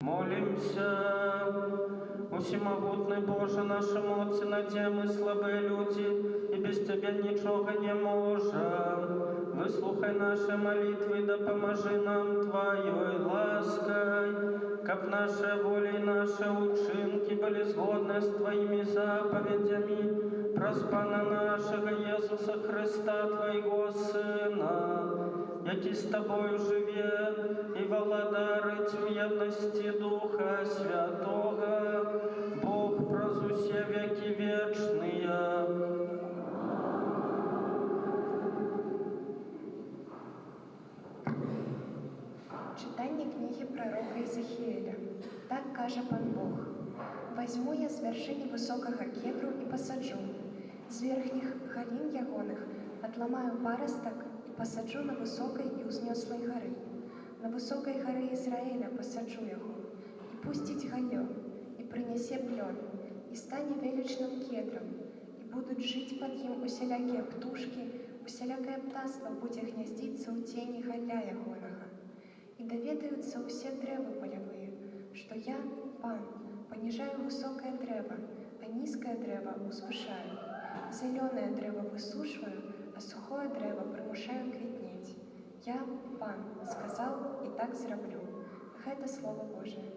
Молимся. Усемогутный Боже, нашему Отце, надеем мы слабые люди, и без Тебя ничего не можем. Выслухай наши молитвы, да поможи нам Твоей лаской, как наши воли и наши учинки были сгодны с Твоими заповедями, проспана нашего Иисуса Христа, Твоего Сына, який з Тобою живе і владарить у єдності Духа Святого, Бог прозусе веки вечные. Читание книги пророка Иезекииля. Так каже пан Бог: «Возьму я з вершини високого кедру і посаджу, з верхніх галін ягоних отламаю паросток и посаджу на высокой и узнеслой горы. На высокой горы Израиля посаджу его, и пустить галлё, и принесе плен, и стане величным кедром, и будут жить под ним усялякие птушки, усялякое птаство буде гнездиться у тени галля ягоного. И доведаются все древа полевые, что я, пан, понижаю высокое древо, а низкое древо узвышаю. Зеленое древо высушиваю, а сухое древо примушаю квітнеть. Я, пан, сказал, и так зроблю. Это Слово Божие.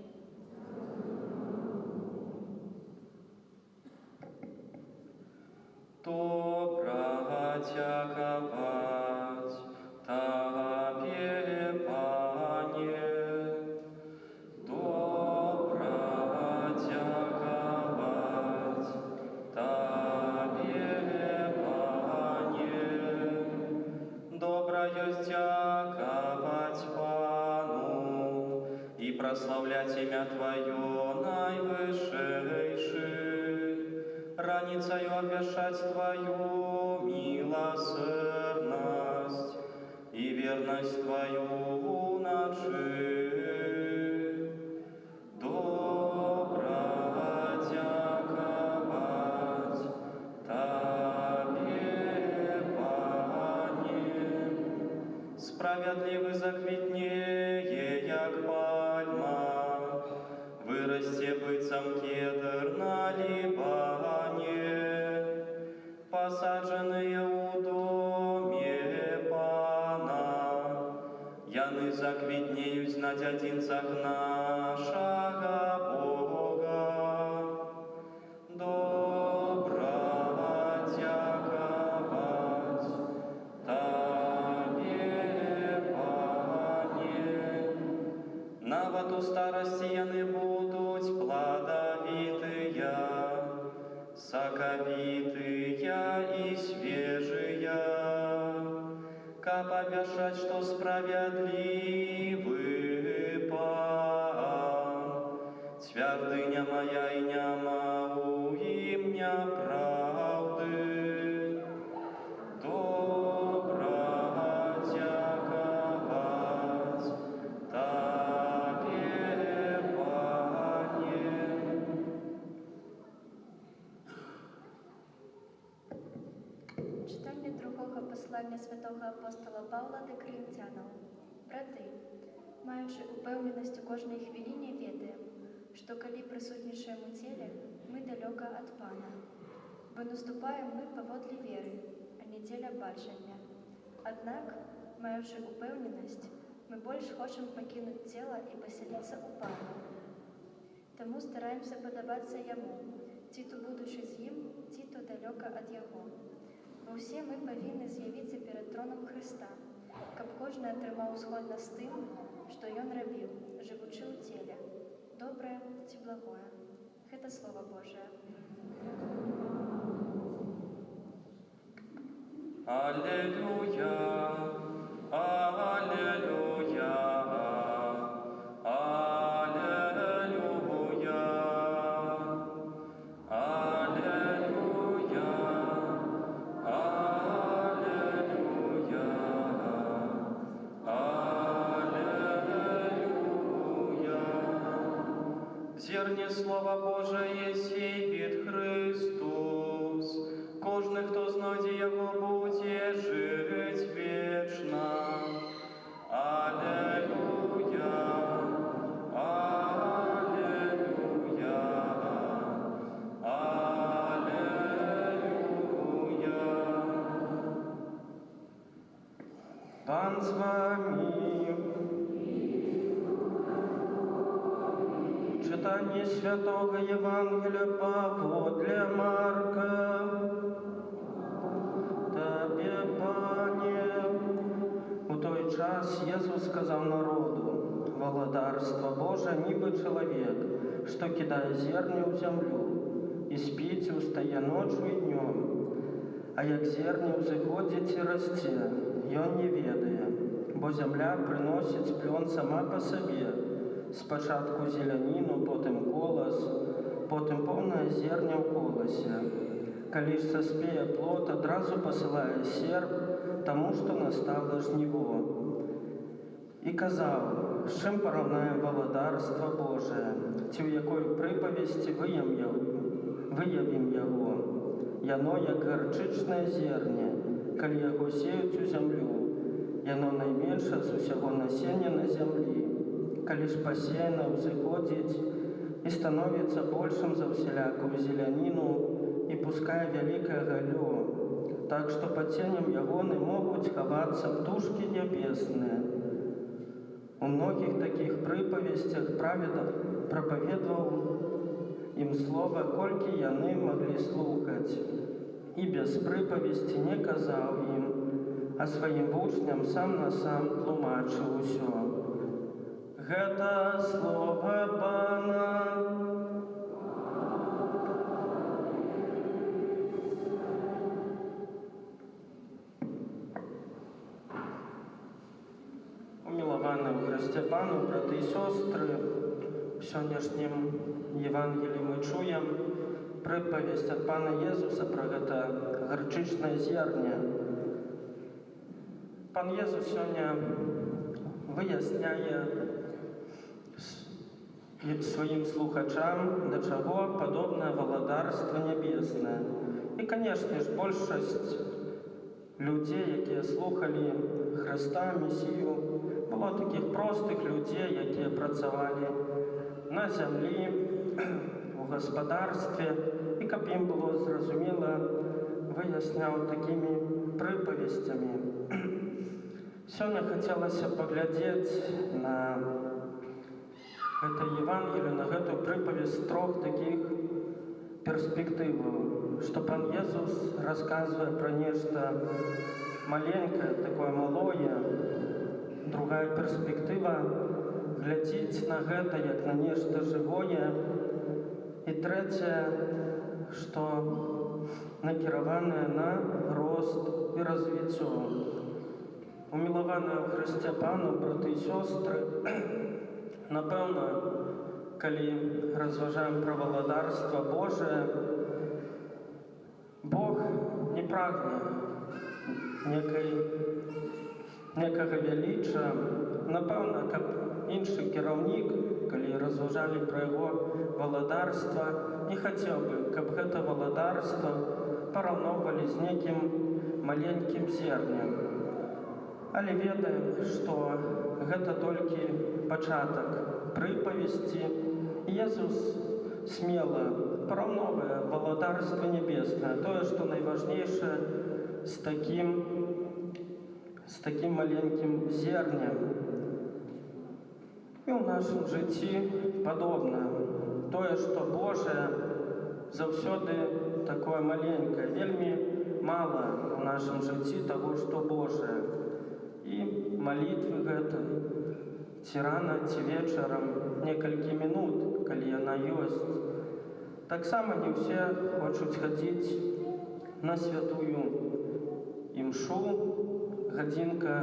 Добра дяковать Тебе, Пане, добра дяковать Тебе, Пане, доброю дяковать Пану и прославлять имя Твое наивысшейший, раницею обвешать Твою милосердность и верность Твою ночи. Добра дяковать Тебе, Пане, справедливый заквітнее, як пальма, вырасте быцам кедр на Либане, посадженные у доме Пана, яны заквітнеють на дядинцах нашага Бога. Добра дяковать Тебе, Пане, нават у старости яны будуть плодовитые, соковитые и свежие, как обвешать, что справедливый Пан, твердыня моя и няма у им неправды. Добра дяковать Тебе, Пане. Читання другого послання святого апостола Павла до Коринтянам. Брати, маючи упевненість у кожній хвилині, ведаємо, що коли присутнішаємо у тілі, ми далеко від Пана. Бо наступаємо ми поводле віри, а не діля бачення. Однак, маючи упевненість, ми більш хочемо покинути тіло і поселитися у Пана. Тому стараємося подобатися Йому, ті то будучи з Ним, ті то далеко від Його. Бо всі ми повинні з'явитися перед троном Христа, каб кожен отримав згодно з тим, що Він робив, живучи у тілі, добре чи благое. Это Слово Божие. Аллилуйя, аллилуйя, аллилуйя, аллилуйя, аллилуйя, аллилуйя. Зерни Слова Божие сей Христос, кожний, хто знайде Його, буде жить вечно. Аллилуйя, аллилуйя. Читание Святого Евангелия паводле Марка. Тебе, Пане. У той час Єсус сказав народу: «Володарство Боже, ніби чоловік, що кидає зерня у землю, і спить, устає ночью і днем. А як зерня взиходить і росте, ён не ведає, бо земля приносить плон сама по собі. Спочатку зеленину, потім колос, потім повне зерня в колосі. Коли ж соспеє плод, одразу посилає серп тому, що настало жниво. І казав, з чим порівняємо володарство Боже, ці в якої приповісті виявим його. Яно, як горчичне зерня, коли його сіють у землю, яно найменше з усього насіння на землі. Коли ж посіяно взиходить і становиться большим за всіляку зеленину, і пускає велике галлё, так що по теням його не можуть ховатися птушки небесні. У многих таких приповістях проповідував їм слово, кольки яны могли слухати, і без приповісті не казав їм, а своїм учням сам на сам тлумачив усьо. Гэта слово Пана. Умилованы у Христе Пану, браты і сестры, в сённяшнім Євангелії ми чуємо приповесть ад Пана Єсуса про гэта гарчычнае зерня. Пан Єсус сёння выясняе своим слухачам, до чаго падобнае валадарства нябеснае. І, канешне ж, большасць людзей, якія слухалі Христа, Месію, было таких простых людзей, якія працавалі на зямлі, у гаспадарстве, і каб ім было зразумела, выясняў такімі прыпавесцямі. Сёння хацелася паглядзець на гэта Евангелие, на гэту прыпавесць з трох таких перспектываў, што Пан Jesús расказвае пра нешта маленькае, такое малое. Другая перспектыва глядзіць на гэта як на нешта жывое. І трэцяе, што накіраванае на рост і развіццё. Умілаваныя ў Христе Пану, браты і сёстры, напэўна, калі разважаем пра валадарства Божае, Бог не прагне некага вяліча. Напэўна, каб іншы кіраўнік, калі разважалі пра яго валадарства, не хацеў бы, каб гэта валадарства параўноўвалі з некім маленькім зернем. Але ведаем, што гэта толькі пачатак прыпавесці. Jesús смела параўноўвае валадарства небеснае, тое, што найважнейшае з такім маленькім зернем. І ў нашым жыцці падобна. Тое, што Божае, заўсёды такое маленькае, вельмі мала ў нашым жыцці таго, што Божае. І малітвы гэтай, ці рана, ці вечарам, некалькі мінут, калі яна ёсць. Таксама не ўсе хочуць хадзіць на святую імшу, гадзінка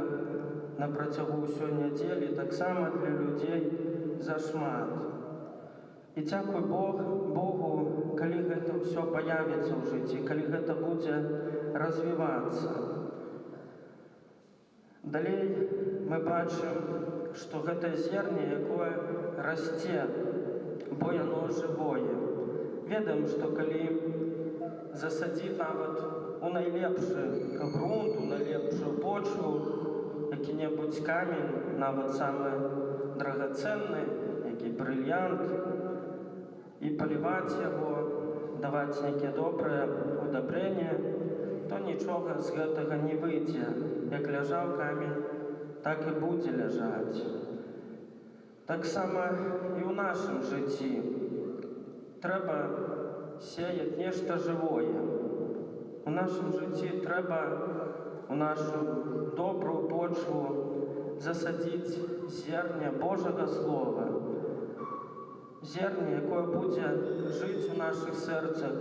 на працягу ўсёй нядзелі, таксама для людзей зашмат. І дзякуй Богу, калі гэта ўсё паявіцца ў жыцці, калі гэта будзе развівацца. Далей мы бачым, што гэта зерне, якое расце, бо яно жывое. Ведаем, што калі засадзіць нават у найлепшы грунт, у найлепшую почву, які-небудзь камень, нават самы драгацэнны, які брыльянт, і паліваць яго, даваць нейкія добрыя удабрэнні, то нічога з гэтага не выйдзе. Як ляжаў камень, так і будзе ляжаць. Таксама і ў нашым жыцці. трэба сеять нешта жывое. У нашым жыцці трэба у нашу добрую почву засадзіць зерне Божага Слова. Зерне, якое будзе жыць у нашых сэрцах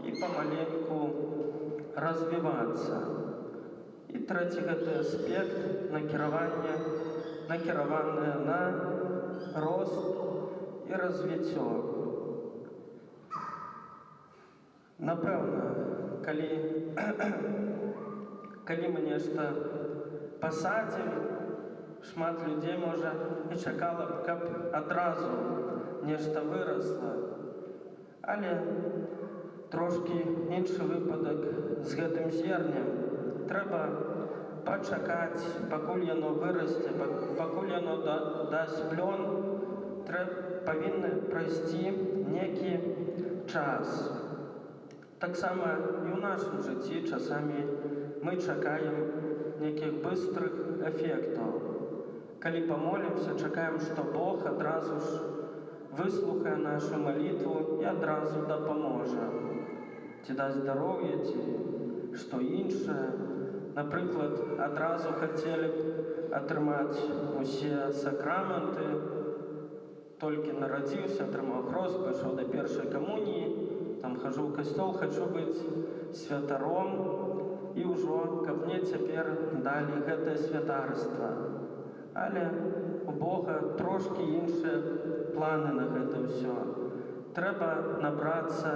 і памаленьку развівацца. І трэці гэты аспект накіраванае на рост і развіццё. Напэўна, калі мы нешта пасадзім, шмат людзей, можа, і чакала б, каб адразу нешта вырасла. Але трошкі іншы выпадак з гэтым зернем. Трэба пачакаць, пакуль яно вырасце, пакуль яно дасць плён, павінны прайсці некі час. Таксама і ў нашым жыцці часамі мы чакаем нейкіх быстрых эфектаў. Калі памолімся, чакаем, што Бог адразу ж выслухае нашу малітву і адразу дапаможа. Ці дасць здароўе, ці што іншае. Напрыклад, адразу хацелі б атрымаць усе сакраменты, толькі нарадзіўся, атрымаў хрост, пайшоў да першай камуніі, там хожу ў касцёл, хачу быць святаром, і ўжо, каб мне цяпер далі гэтае святарства. Але у Бога трошкі іншыя планы на гэта ўсё. Трэба набрацца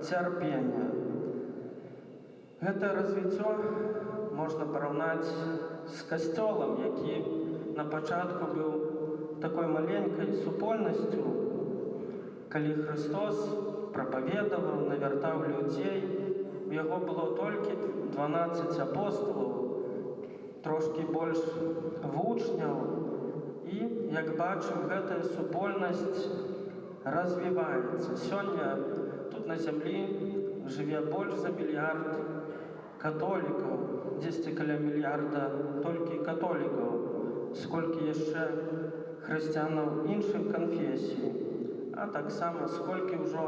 цярпення. Гэта развіццё можна параўнаць з касцёлам, які на пачатку быў такой маленькай супольнасцю, калі Христос прапаведаваў, навяртаў людзей, у яго было толькі 12 апостолаў, трошкі больш вучняў, і, як бачым, гэтая супольнасць развіваецца. Сёння тут на зямлі жыве больш за мільярд католікаў, дзесьці каля мільярда толькі католікаў, сколькі яшчэ хрысціянаў іншых канфесій, а таксама сколькі ўжо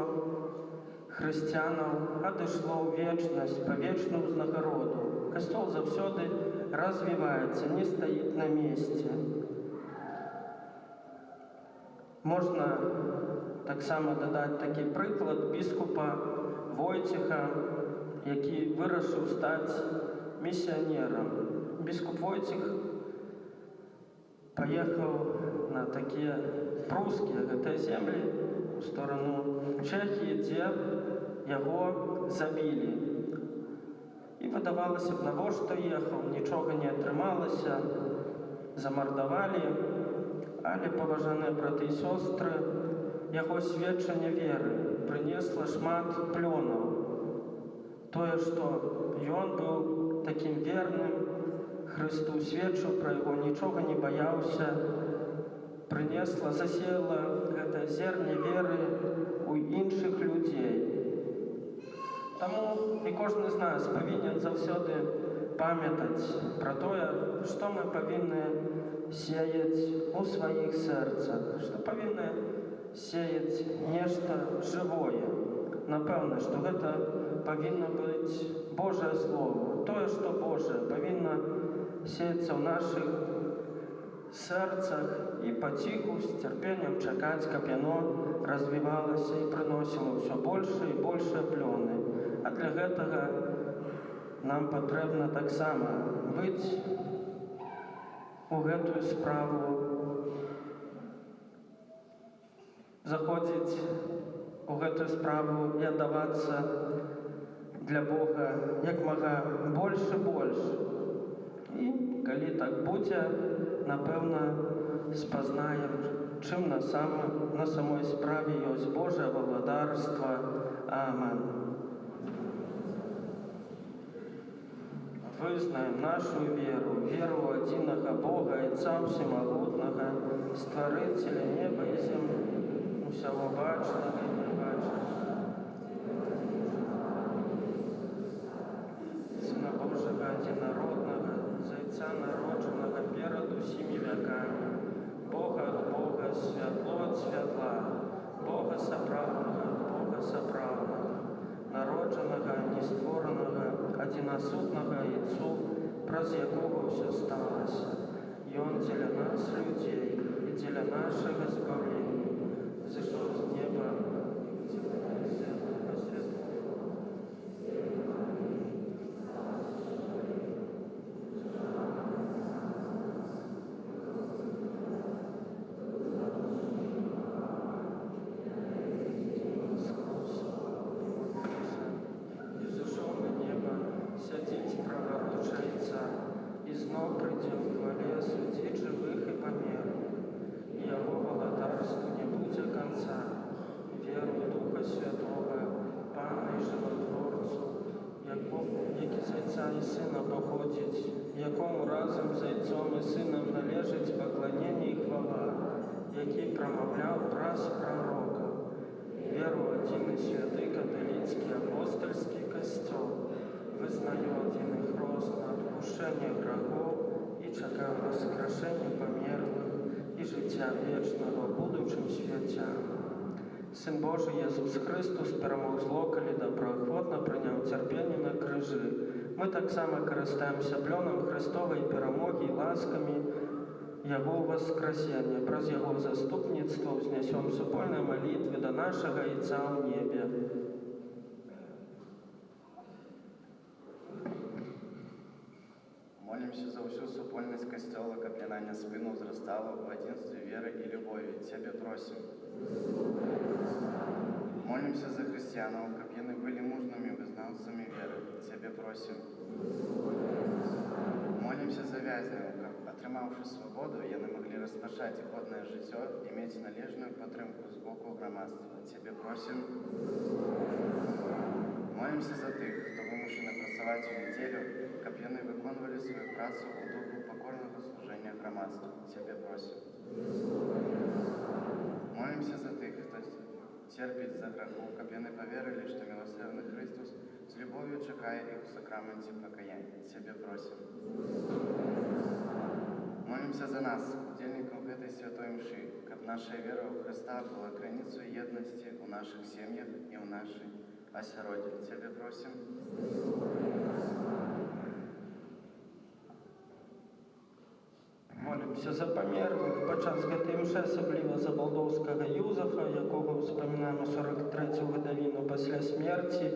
хрысціянаў адышло ў вечнасць, па вечную ўзнагароду. Касцёл заўсёды развіваецца, не стаіць на месцы. Можна таксама дадаць такі прыклад біскупа Войцеха, які вырашыў стаць місіянерам. Біскуп Войцех паехаў на такія прускія гэтыя землі у сторону Чэхіі, дзе яго забілі. І выдавалася б, навошта ехаў, нічога не атрымалася, замардавалі, але, паважаныя браты і сёстры, яго сведчанне веры прынесла шмат плёнаў. Тое, што ён быў такім верным Хрысту, сведчыў пра яго, нічога не баяўся, прынесла, засеяла гэта зерне веры ў іншых людзей. Таму і кожны з нас павінен заўсёды памятаць пра тое, што мы павінны сеяць у сваіх сэрцах, што павінны сеяць нешта жывое. Напэўна, што гэта павінна быць Божае Слово. Тое, што Божае, павінна сеяцца ў нашых сэрцах і паціху, з цярпеннем чакаць, каб яно развівалася і прыносіла ўсё большыя і большыя плёны. А для гэтага нам патрэбна таксама быць у гэтую справу, заходзіць у гэтую справу і аддавацца для Бога як мага больш і больш. І калі так будзе, напэўна, спазнаем, чым на самой справе ёсць Божае валадарства. Амен. Вызнаем нашу веру, веру ў адзінага Бога, Отца Всемагутнага, Стварыцеля неба і зямлі, усяго бачнага і небачнага, Сына Божага адзінароднага, Зайца народжанага перад усімі вякамі, Бога ад Бога, святло ад святла, Бога сапраўднага, Бога адзінасутнага Ісцу, праз якога ўсё сталася. Ён дзеля нас, людзей, і дзеля нашага збавлення зышоў з неба на свет. І зышоў на неба, сядзіць праварочаецца, і зноў прыйдзе ў хвале судзіць жывых і памерлых. І яго валадарству не будзе канца. Веру ў Духа Святога, Пана і Жыватворцу, які з Айца і Сына паходзіць, якому разам з Айцом і Сынам належыць пакланенне і хвала, які прамаўляў праз прарокаў. Веру ў адзіны святы каталіцкі апостольскі касцёл, вызнаю адзіны хрост на адпушчэнне грахоў і чакаю воскрешэння памерлых і жыцця вечнага ў будучым свеце. Сын Божий Jesús Христос перамог зло, калі добраахвотна прыняў цярпенне на крыжы. Мы таксама карыстаемся плёнам Христовай перамогі і ласкамі Яго воскресення. Праз Яго заступніцтва ўзнясём супольнай малітвы да нашага Айца ў небе. Молимся за всю супольность Костела, как она не спину взрастала в единстве веры и любови. Тебе просим. Молимся за христианов, как они были мужными вызнавцами веры. Тебе просим. Молимся за вязнів, как, отримавши свободу, яны могли розпочати годне життя, иметь належную підтримку з боку громадства. Тебе просим. Молимся за тих, хто вимушений працювати у неділю, щоб вони виконували свою працю у духу покорного служення громадству. Тебе просим. Молимся за тих, хто терпить за греху, щоб вони повірили, що милосердний Христос з любов'ю чекає їх у сакраменті покаяння. Тебе просим. Молимся за нас, удельников этой святой мши, щоб наша вера в Христа була границей єдності у наших сім'ях і у нашій осероді. Тебе просим. Молимся за памерлых падчас гэтай мшы, асабліва за балдоўскага Юзафа, якога ўспамінаем у 43-ю гадавіну пасля смерці,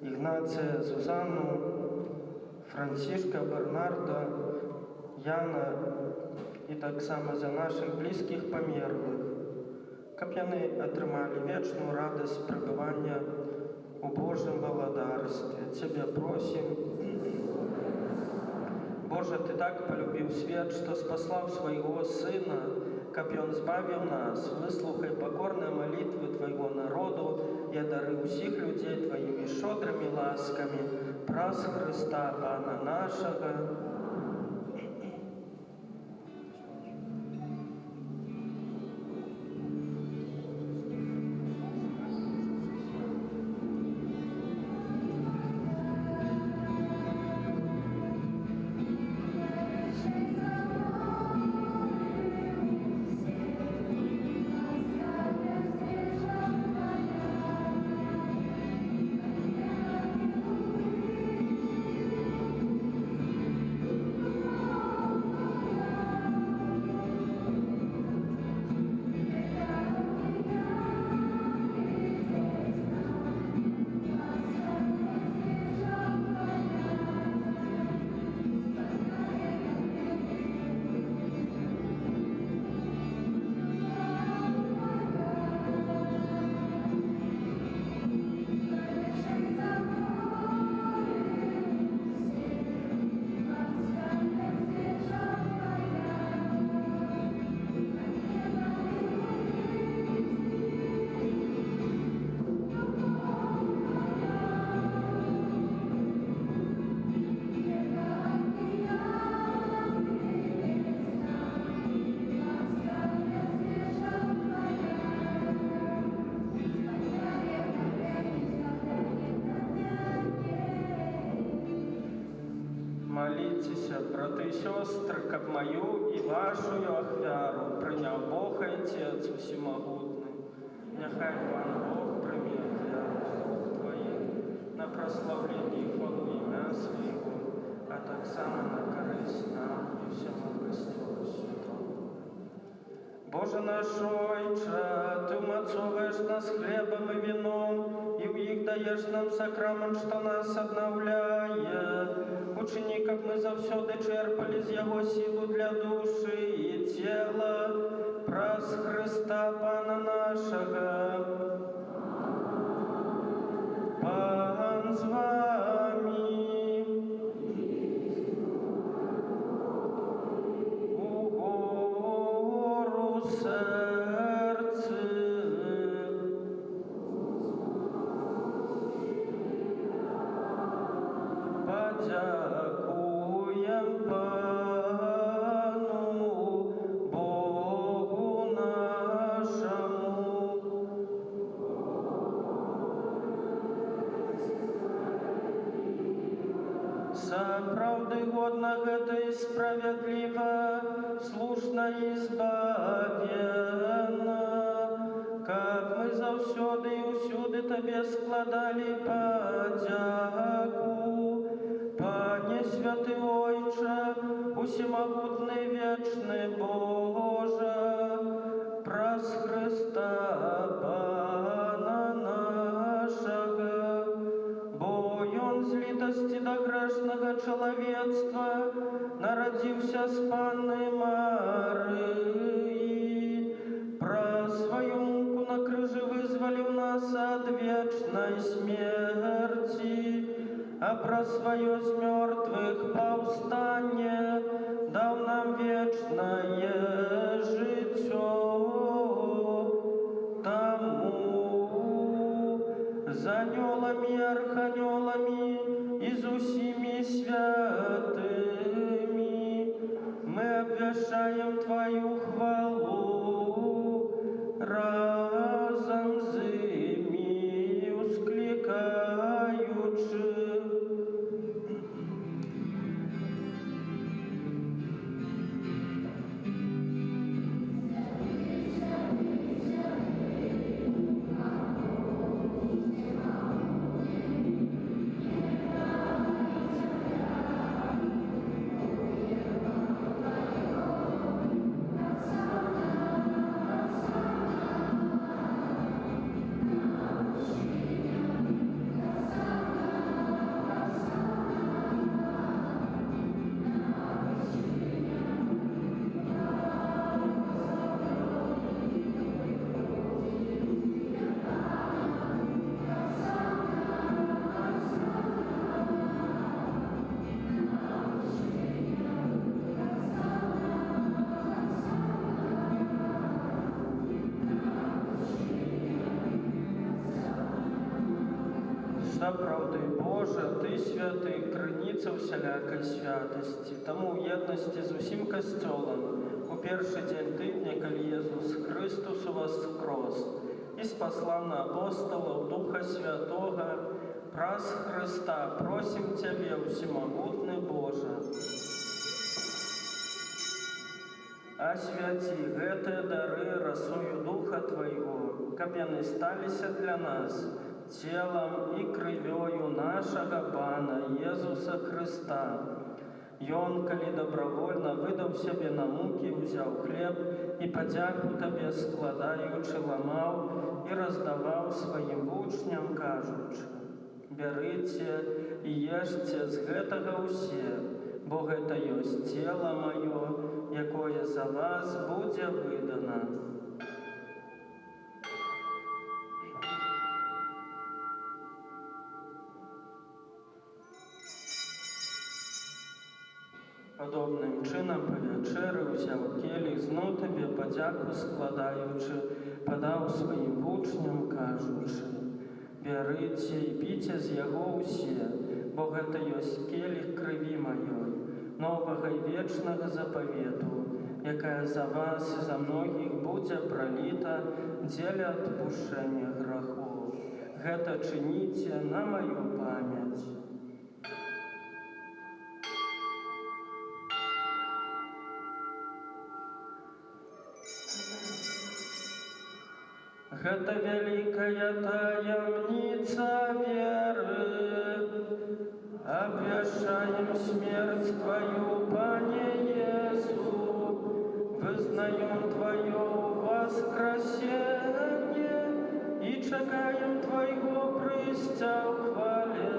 Ігнація, Зузанну, Францішка, Бернарда, Яна і таксама за нашых блізкіх памерлых, каб яны атрымалі вечную радасць пребывання у Божьем валадарстве. Тебе просим. Боже, Ты так полюбил свет, что спаслал своего Сына, каб Он збавил нас. Выслухай покорные молитвы Твоего народу и одари усіх людей Твоими щедрыми ласками. Праз Христа, Пана нашего. Моліться, брати і сестри, каб мою і вашу ахвяру прийняв Бог і Отець Всемогутний. Нехай Пан Бог прийме ахвяру Твоїх на прославление и хвалу имя Своего, а так само на корысть нам и всему Костелу Святому. Боже наш Отче, Ты умацовываешь нас хлебом и вином, и в них даешь нам сакрамент, что нас обновляет. Учини, как мы завсёды черпали з Его силу для души и тела, праз Христа Пана нашего. Пан з вами. Угору серце. Подякуєм Пану Богу нашому. Сапраўды годна гэта і справядліва, слушна і збавена, каб мы заўсёды і ўсюды Табе складалі падзяку. Пане святы Ойче, усемагутны вечны Божа, праз Христа Пана нашага, бо Ён з літасці да грэшнага чалавецтва нарадзіўся з Панны Марыі, праз сваю муку на крыжы вызваліў нас ад вечнай смерці, а праз сваё з мёртвых паўстанне даў нам вечнае жыццё. Таму з анёламі, арханёламі і з усімі святымі мы абвяшчаем Тваю хвалу, разам з імі усклікаючы. Сапраўды, Божа, Ты святы, крыніца ўсялякай святасці. Таму ў еднасці з усім касцёлам у першы дзень тыдня, калі Езус Христус уваскрос і спаслаў на апосталаў Духа Святога, праз Христа просім Цябе, усемагутны Божа, асвяці гэтыя дары расою Духа Твайго, каб яны сталіся для нас целом и крывёю нашага Пана Езуса Христа. Ён, калі добровольно выдаў сябе на мукі, узяў хлеб і падзяку Табе складаючы ламаў і раздаваў сваім вучням, кажучы: «Бярыце і ешце з гэтага ўсе, бо гэта ёсць цела маё, якое за вас будзе выдана». Падобным чынам па вячэры ўзяў келіх, зноў Табе падзяку складаючы, падаў сваім вучням, кажучы: «Бярыце і піце з яго ўсе, бо гэта ёсць келіх крыві маёй, новага і вечнага запавету, якая за вас і за многіх будзе праліта дзеля адпушчэння грахоў. Гэта чыніце на маю памяць». Гэта великая таямница веры. Обвящаем смерть Твою, Пане Иису, вызнаем Твое воскресение и чекаем Твоего прыстя в хвале.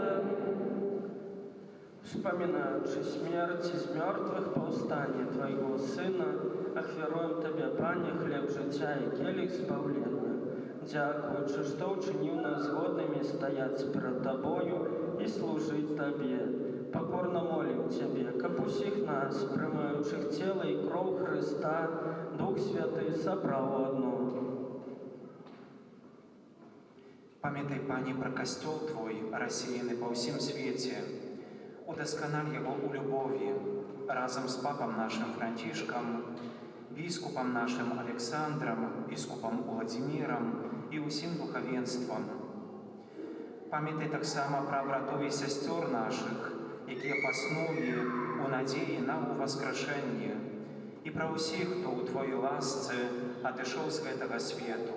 Вспоминаючи смерть из мертвых повстання Твоего Сына, ахвяруем Тебе, Пане, хлеб життя і келих збавлення, дякуючи, що учинив нас згодними стоять перед Тобою и служить Тебе. Покорно молим Тебе, как усіх нас, приймаючих тіло і кров Христа, Дух Святий собрав одно. Памятай, Пане, про костел Твой, рассеянный по всем свете. Удоскональ его у любови, разом с папом нашим Францишком, бискупом нашим Александром, бискупом Владимиром и усім духовенством. Памятай так само про братов и сестер наших, які поснули у надії на воскрешення, і про усіх, хто у Твоїй ласці отошел з гэтага свету,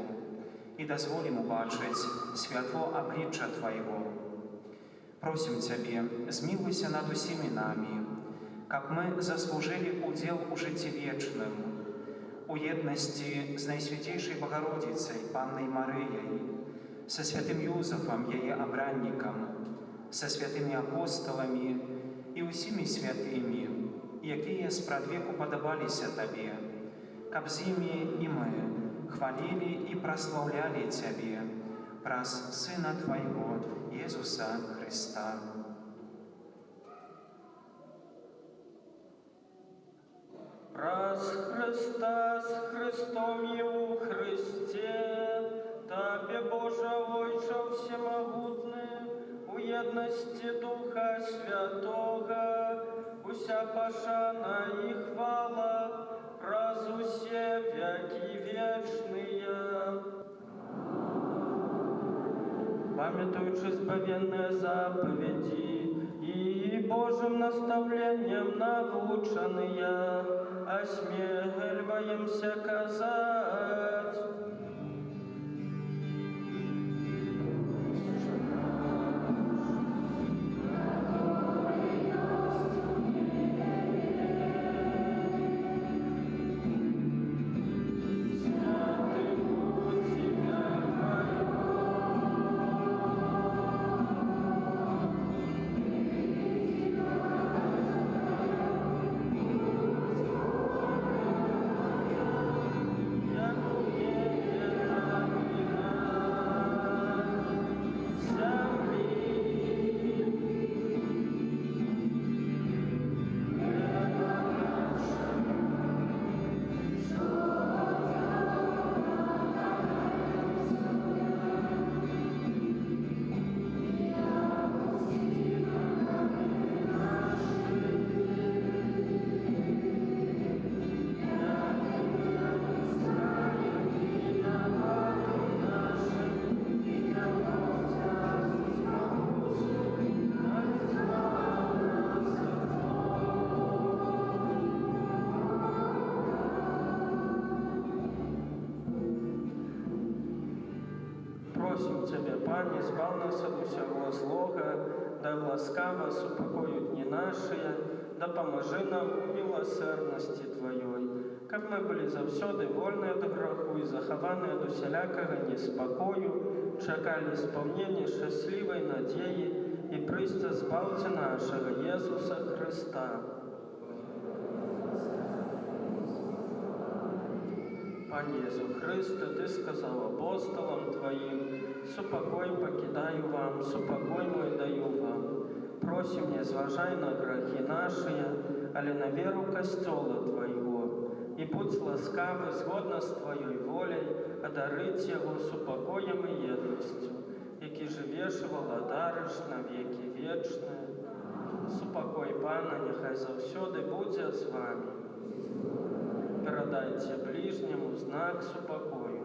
і дозволим убачить святло обличчя Твоего. Просим Тебе, змилуйся над усіми нами, как мы заслужили удел у житті вечным, у єдності з Найсвятейшей Богородицей, Панной Марией, со святым Юзефом, ее обранником, со святыми апостолами и усіми святыми, якія спрадвеку подобалися Тебе, каб з ими и мы хвалили и прославляли Тебе, праз Сына Твоего, Иисуса Христа. Праз Христа с Христом и у Христе, Тебе, Боже, Отче всемогутный, у єдності Духа Святого, уся пошана и хвала, праз усе веки вечные. Памятуючи збавенные заповеди и Божьим наставлением наученные, осмеливаемся казать: Просим Тебе, Пане, збав нас от усього злога, да ласкаво супокоють дні наші, да поможи нам у милосердности Твоей, как мы были завсёды вольны от греху и захованы от усялякого неспокою, чекали исполнения счастливой надеи и пристя збавця нашего Иисуса Христа. Пане Иисус Христе, Ты сказал апостолам Твоим: «Супокой покидаю вам, супокой мой даю вам». Просим, не зважай на грехи наши, але на веру костела Твоего, и будь ласкавый, згодно с Твоей волей, одарить его супокоем и едностью, які живеш и владариш на веки вечные. Супокой Пана, нехай завсёды буде з вами. Передайте ближнему знак супокою.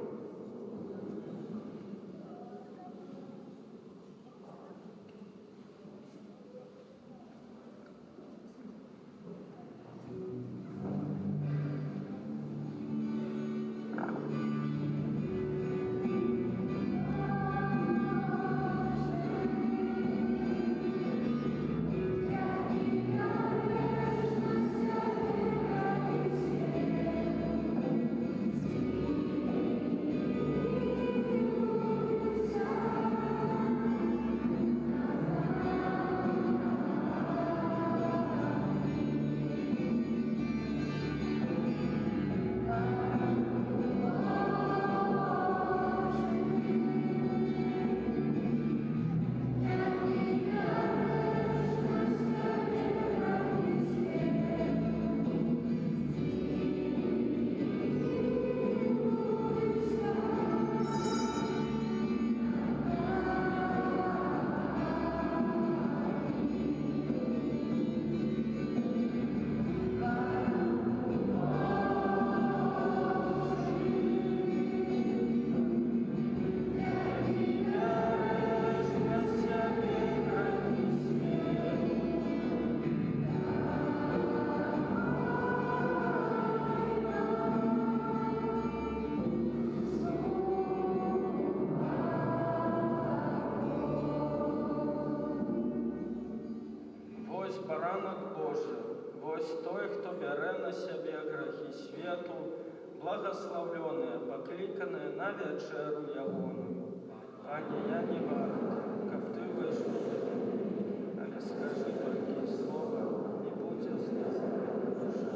свету, благословленные, покликанные на вечеру ягоную. Пане, я не варт, как ты вышел, але скажи только слово, и будет с нами душа.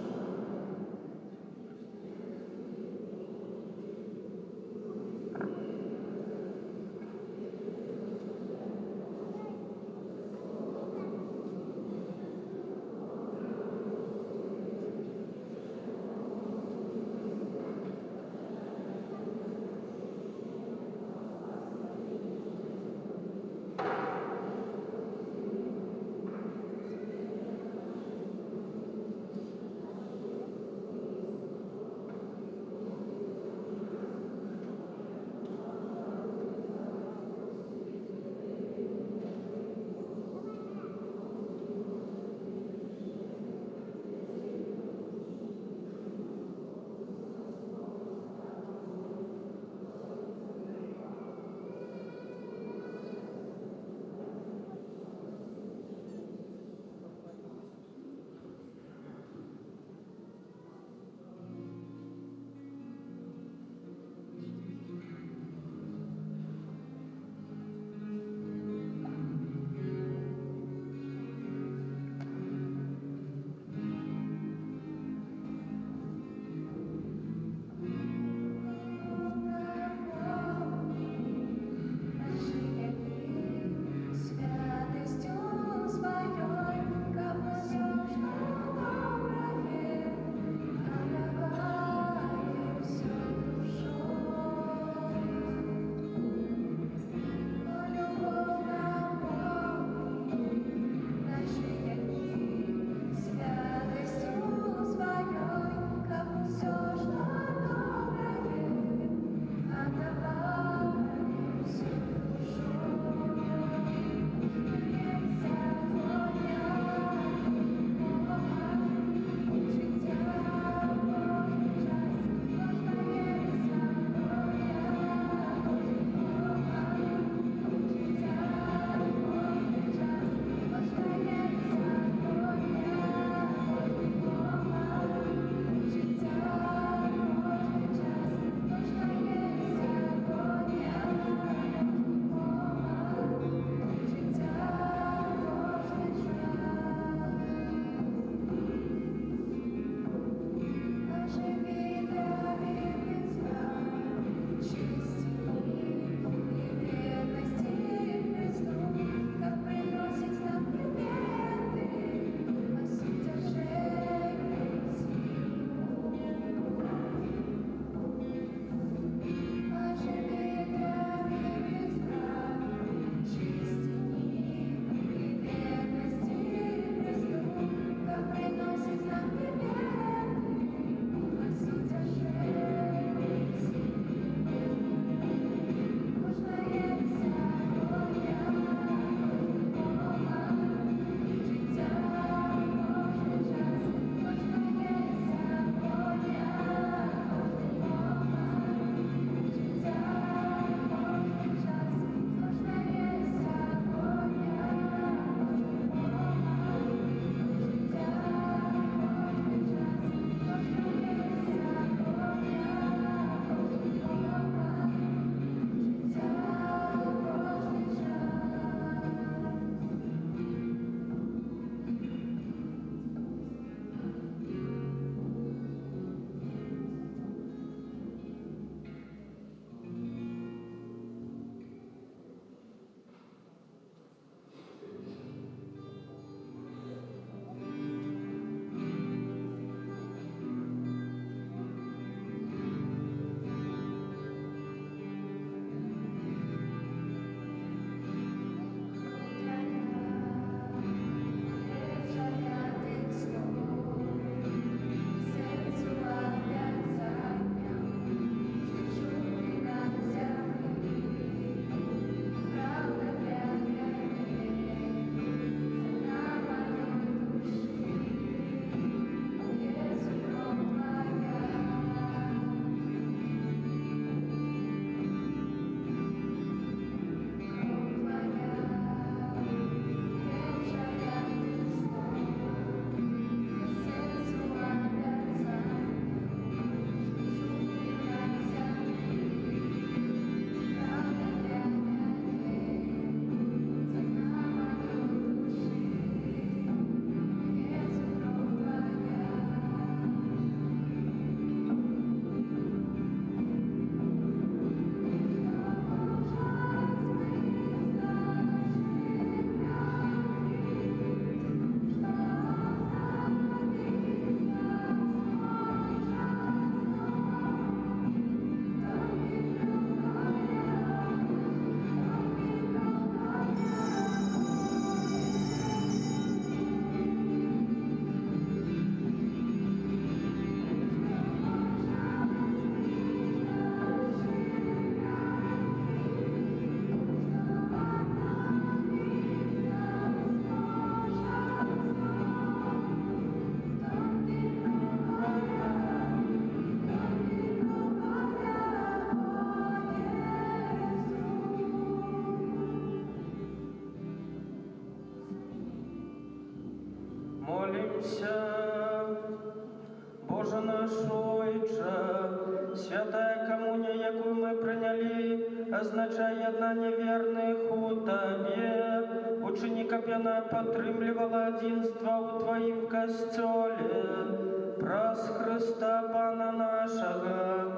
той же. Святая коммуния, якую мы приняли, означає єднання вірних у Тобі. Учини, каб яна підтримувала единство у Твоїм костьолі. Праз Христа Пана нашого.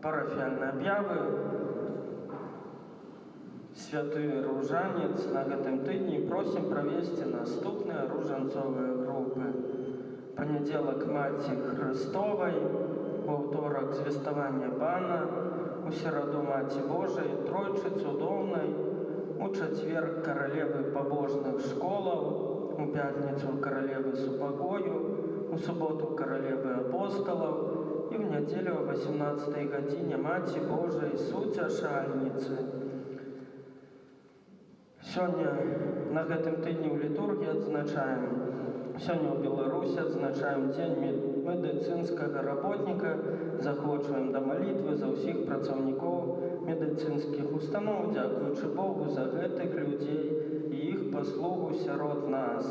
Парафіальні об'яви. Святий Ружанець, на гэтым тыдні просім правесці наступныя ружанцовыя групы. Панядзелак Маці Христовай, у аўторак звеставання Пана, у сераду Маці Божай, тройчы цудоўнай, у чацвер каралевы пабожных школаў, у пятніцу каралевы супакою, у суботу каралевы апосталаў і ў нядзелю о 18 гадзіне Маці Божай суцяшальніцы. Сёння на гэтым тыдні ў літургіі адзначаем, сёння ў Беларусі адзначаем Дзень медыцынскага работніка, захвочваем да малітвы за ўсіх працаўнікоў медыцынскіх устаноў, дзякуючы Богу за гэтых людзей і іх паслугу сярод нас.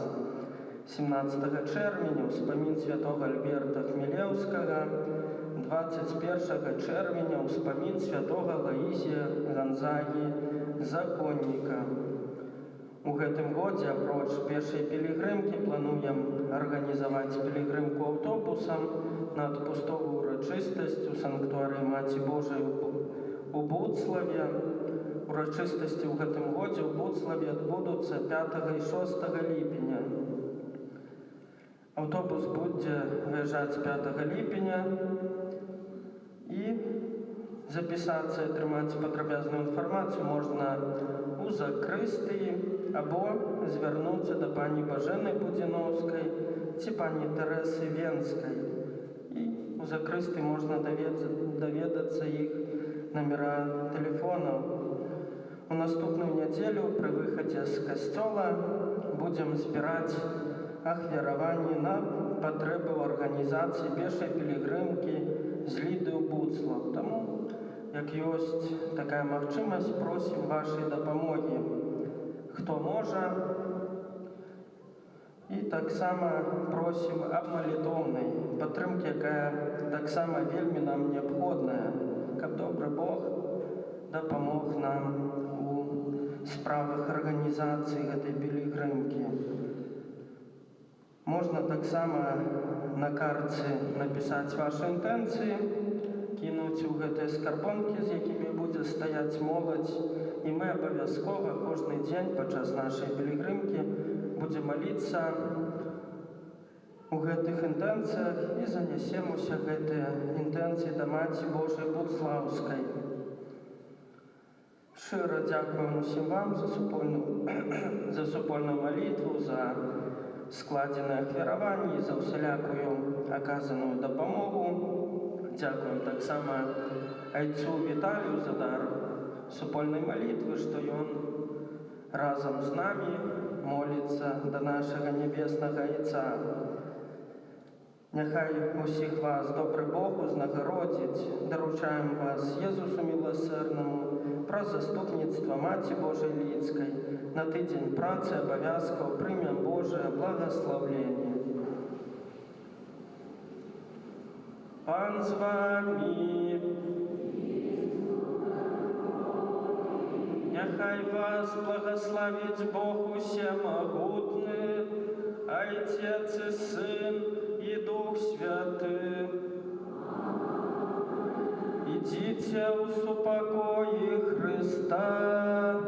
17 чэрвеня ўспамін святога Альберта Хмелеўскага, 21 чэрвеня ўспамін святога Лаізія Гонзагі Законніка. У гэтым годзе, апроч пешай пілігрымкі, плануем арганізаваць пілігрымку аўтобусам на адпустовую урачыстасць у санктуарыі Маці Божай у Буцлаве. Урачыстасці ў гэтым годзе ў Буцлаве адбудуцца 5 і 6 ліпеня. Аўтобус будзе выязджаць 5 ліпеня і запісацца і атрымаць падрабязную інфармацыю можна у закрыстыі або звярнуцца да пані Бажэны Будзіноўскай ці пані Тэрэсы Венскай. І у закрыстыі можна даведацца іх номера тэлефонаў. У наступную нядзелю пры выхадзе з касцёла будзем збіраць ахвяраванні на патрэбы ў арганізацыі пешай пілігрымкі з Ліды ў Буцлаў. Таму, як ёсць такая магчымасць, просім вашай дапамогі, хто можа. І таксама просім аб малітоўнай падтрымкі, якая таксама вельмі нам неабходная, каб добры Бог дапамог нам у справах арганізацыі гэтай пілігрымкі. Можна таксама на картцы напісаць вашы інтэнцыі, кінуць у гэтыя скарбонкі, з якімі будзе стаяць моладзь, і мы абавязкова кожны дзень падчас нашай пілігрымкі будзем маліцца у гэтых інтэнцыях і занясем усе гэтыя інтэнцыі да Маці Божай Буцлаўскай. Шчыра дзякуем усім вам за супольную малітву, за складзеныя ахвяраванні, за ўсялякую аказаную дапамогу. Дзякуем таксама айцу Віталію за дар супольнай малітвы, што ён разам з намі моліцца да нашага нябеснага айца. Няхай усіх вас добры Бог узнагародзіць. Даручаем вас Езусу міласэрнаму праз заступніцтва Маці Божай Лідскай. На тыдзень працы абавязкаў прымем Божае благаслаўленне. Пан з вамі. Няхай вас благословить Бог усемогутный, Отец и Сын и Дух Святый. Идите в супокое Христа.